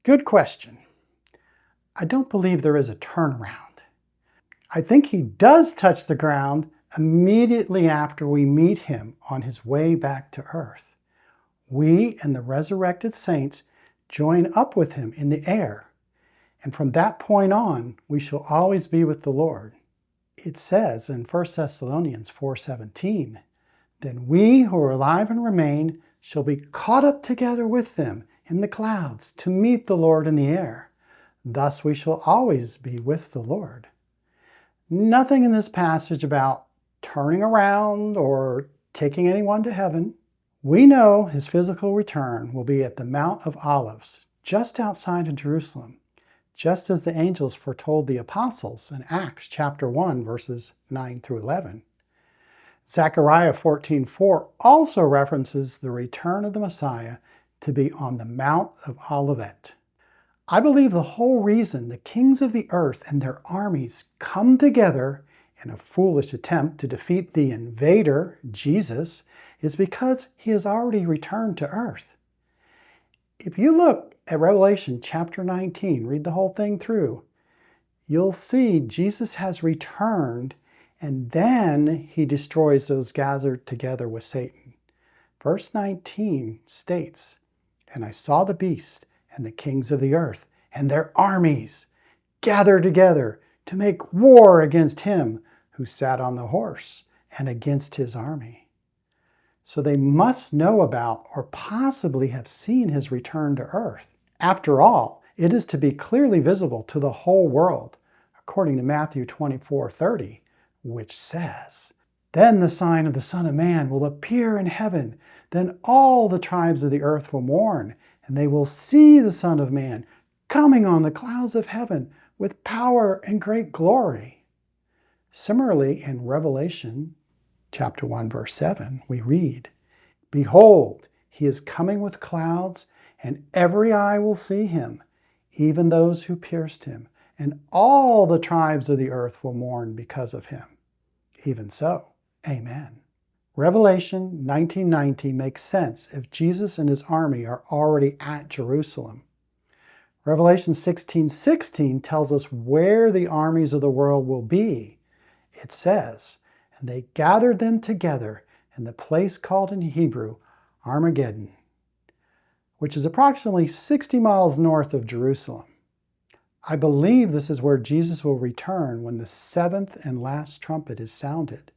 Good question. I don't believe there is a turnaround. I think he does touch the ground immediately after we meet him on his way back to earth. We and the resurrected saints join up with him in the air, and from that point on, we shall always be with the Lord. It says in 1 Thessalonians 4:17, "Then we who are alive and remain shall be caught up together with them in the clouds to meet the Lord in the air. Thus we shall always be with the Lord." Nothing in this passage about turning around or taking anyone to heaven. We know his physical return will be at the Mount of Olives, just outside of Jerusalem, just as the angels foretold the apostles in Acts chapter 1, verses 9 through 11. Zechariah 14:4 also references the return of the Messiah to be on the Mount of Olivet. I believe the whole reason the kings of the earth and their armies come together in a foolish attempt to defeat the invader, Jesus, is because he has already returned to earth. If you look at Revelation chapter 19, read the whole thing through, you'll see Jesus has returned and then he destroys those gathered together with Satan. Verse 19 states, "And I saw the beast and the kings of the earth and their armies gathered together to make war against him who sat on the horse and against his army." So they must know about or possibly have seen his return to earth. After all, it is to be clearly visible to the whole world, according to Matthew 24:30, which says, "Then the sign of the Son of Man will appear in heaven. Then all the tribes of the earth will mourn, and they will see the Son of Man coming on the clouds of heaven with power and great glory." Similarly, in Revelation chapter 1, verse 7, we read, "Behold, he is coming with clouds, and every eye will see him, even those who pierced him, and all the tribes of the earth will mourn because of him." Even so, amen. Revelation 19:19 makes sense if Jesus and his army are already at Jerusalem. Revelation 16:16 tells us where the armies of the world will be. It says, "And they gathered them together in the place called in Hebrew Armageddon," which is approximately 60 miles north of Jerusalem. I believe this is where Jesus will return when the seventh and last trumpet is sounded.